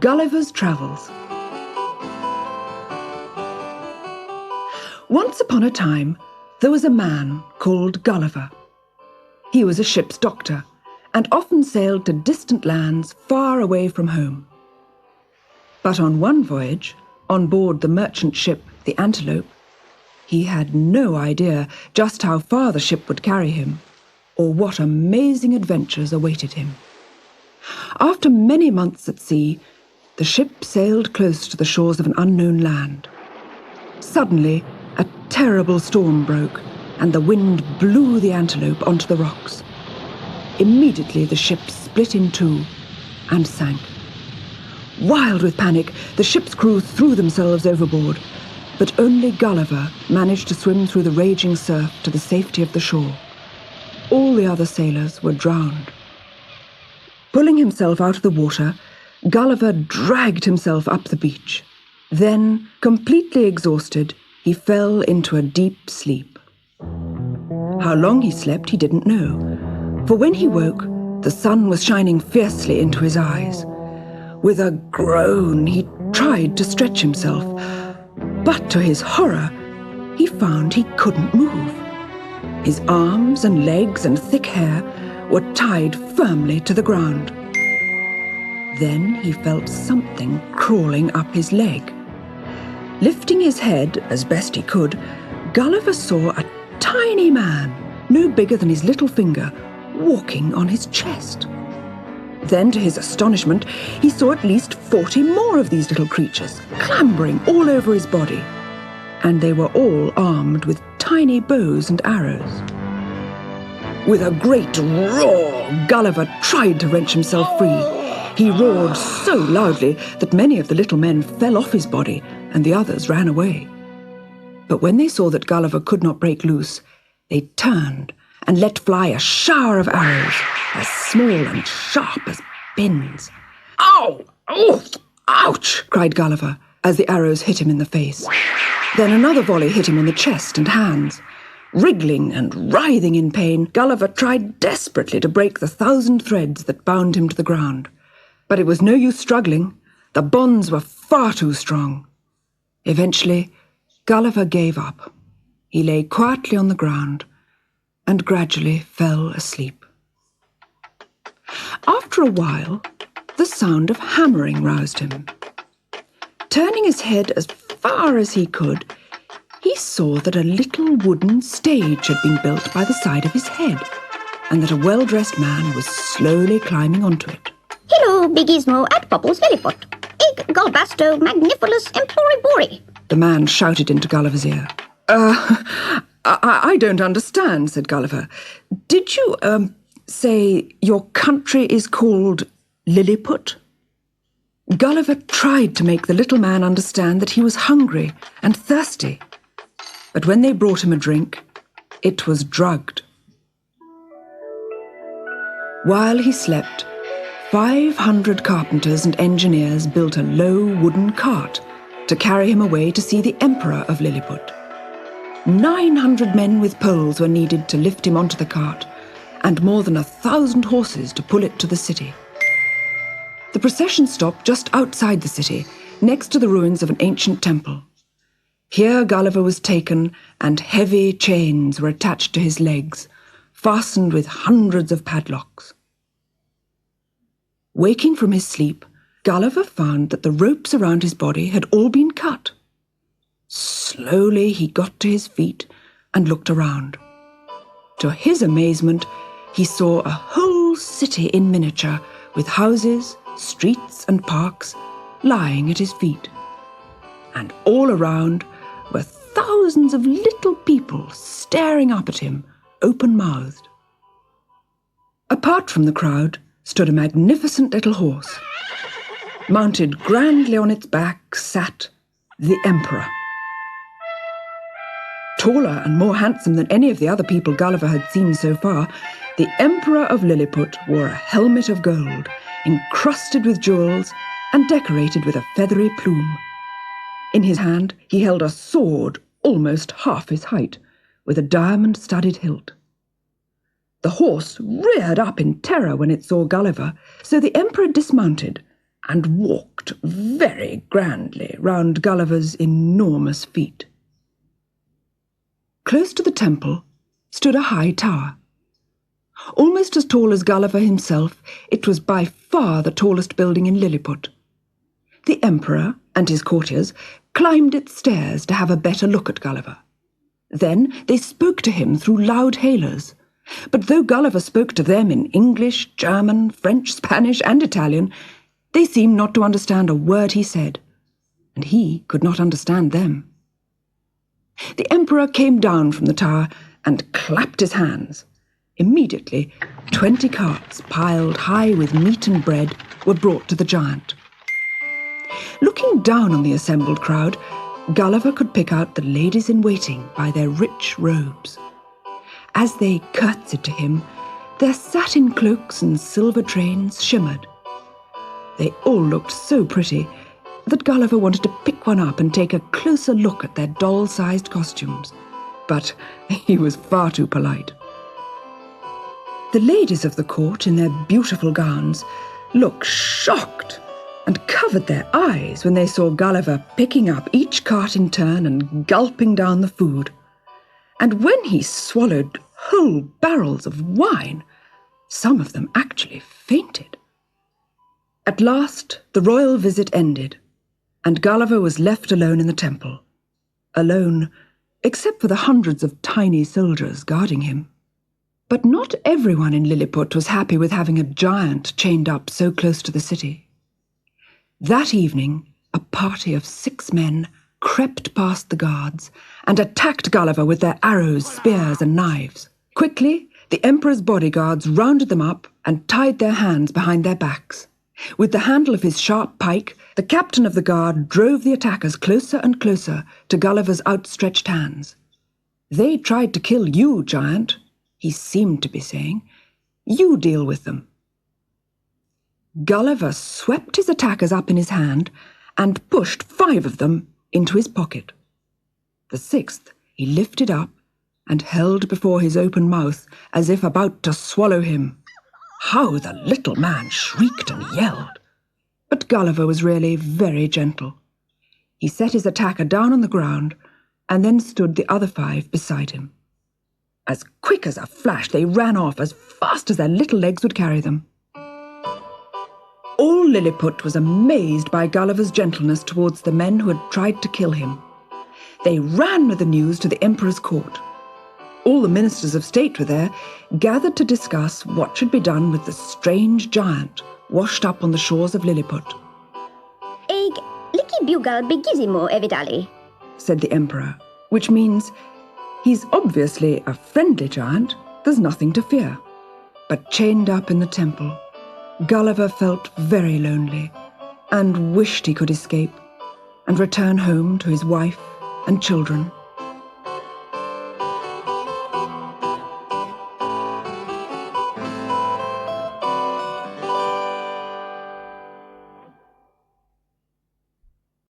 Gulliver's Travels. Once upon a time, there was a man called Gulliver. He was a ship's doctor and often sailed to distant lands far away from home. But on one voyage, on board the merchant ship, the Antelope, he had no idea just how far the ship would carry him, or what amazing adventures awaited him. After many months at sea, the ship sailed close to the shores of an unknown land. Suddenly, a terrible storm broke, and the wind blew the Antelope onto the rocks. Immediately the ship split in two and sank. Wild with panic, the ship's crew threw themselves overboard, but only Gulliver managed to swim through the raging surf to the safety of the shore. All the other sailors were drowned. Pulling himself out of the water, Gulliver dragged himself up the beach. Then, completely exhausted, he fell into a deep sleep. How long he slept he didn't know, for when he woke, the sun was shining fiercely into his eyes. With a groan, he tried to stretch himself, but to his horror, he found he couldn't move. His arms and legs and thick hair were tied firmly to the ground. Then he felt something crawling up his leg. Lifting his head as best he could, Gulliver saw a tiny man, no bigger than his little finger, walking on his chest. Then, to his astonishment, he saw at least 40 more of these little creatures, clambering all over his body. And they were all armed with tiny bows and arrows. With a great roar, Gulliver tried to wrench himself free. He roared so loudly that many of the little men fell off his body, and the others ran away. But when they saw that Gulliver could not break loose, they turned and let fly a shower of arrows, as small and sharp as pins. "Ow! Oof! Ouch!" cried Gulliver, as the arrows hit him in the face. Then another volley hit him on the chest and hands. Wriggling and writhing in pain, Gulliver tried desperately to break the 1,000 threads that bound him to the ground. But it was no use struggling. The bonds were far too strong. Eventually, Gulliver gave up. He lay quietly on the ground and gradually fell asleep. After a while, the sound of hammering roused him. Turning his head as far as he could, he saw that a little wooden stage had been built by the side of his head, and that a well-dressed man was slowly climbing onto it. "Hello, Big Gizmo at Popple's Lilliput. Ig Golbasto Magnifulus Imploribori," the man shouted into Gulliver's ear. I don't understand," said Gulliver. "Did you, say your country is called Lilliput?" Gulliver tried to make the little man understand that he was hungry and thirsty. But when they brought him a drink, it was drugged. While he slept, 500 carpenters and engineers built a low wooden cart to carry him away to see the Emperor of Lilliput. 900 men with poles were needed to lift him onto the cart, and more than 1,000 horses to pull it to the city. The procession stopped just outside the city, next to the ruins of an ancient temple. Here Gulliver was taken, and heavy chains were attached to his legs, fastened with hundreds of padlocks. Waking from his sleep, Gulliver found that the ropes around his body had all been cut. Slowly he got to his feet and looked around. To his amazement, he saw a whole city in miniature, with houses, streets and parks lying at his feet. And all around were thousands of little people staring up at him, open-mouthed. Apart from the crowd stood a magnificent little horse. Mounted grandly on its back sat the Emperor. Taller and more handsome than any of the other people Gulliver had seen so far, the Emperor of Lilliput wore a helmet of gold, encrusted with jewels and decorated with a feathery plume. In his hand he held a sword almost half his height, with a diamond-studded hilt. The horse reared up in terror when it saw Gulliver, so the Emperor dismounted and walked very grandly round Gulliver's enormous feet. Close to the temple stood a high tower. Almost as tall as Gulliver himself, it was by far the tallest building in Lilliput. The emperor and his courtiers climbed its stairs to have a better look at Gulliver. Then they spoke to him through loud hailers. But though Gulliver spoke to them in English, German, French, Spanish, and Italian, they seemed not to understand a word he said, and he could not understand them. The emperor came down from the tower and clapped his hands. Immediately, 20 carts piled high with meat and bread were brought to the giant. Looking down on the assembled crowd, Gulliver could pick out the ladies-in-waiting by their rich robes. As they curtsied to him, their satin cloaks and silver trains shimmered. They all looked so pretty that Gulliver wanted to pick one up and take a closer look at their doll-sized costumes, but he was far too polite. The ladies of the court, in their beautiful gowns, looked shocked and covered their eyes when they saw Gulliver picking up each cart in turn and gulping down the food. And when he swallowed whole barrels of wine, some of them actually fainted. At last, the royal visit ended, and Gulliver was left alone in the temple. Alone, except for the hundreds of tiny soldiers guarding him. But not everyone in Lilliput was happy with having a giant chained up so close to the city. That evening, a party of 6 men crept past the guards and attacked Gulliver with their arrows, spears, and knives. Quickly, the emperor's bodyguards rounded them up and tied their hands behind their backs. With the handle of his sharp pike, the captain of the guard drove the attackers closer and closer to Gulliver's outstretched hands. "They tried to kill you, giant," he seemed to be saying. "You deal with them." Gulliver swept his attackers up in his hand and pushed 5 of them into his pocket. The 6th he lifted up and held before his open mouth as if about to swallow him. How the little man shrieked and yelled! But Gulliver was really very gentle. He set his attacker down on the ground and then stood the other 5 beside him. As quick as a flash, they ran off as fast as their little legs would carry them. All Lilliput was amazed by Gulliver's gentleness towards the men who had tried to kill him. They ran with the news to the emperor's court. All the ministers of state were there, gathered to discuss what should be done with the strange giant washed up on the shores of Lilliput. Eg licky bugal bigissimo evidali, said the emperor, which means, "He's obviously a friendly giant, there's nothing to fear." But chained up in the temple, Gulliver felt very lonely and wished he could escape and return home to his wife and children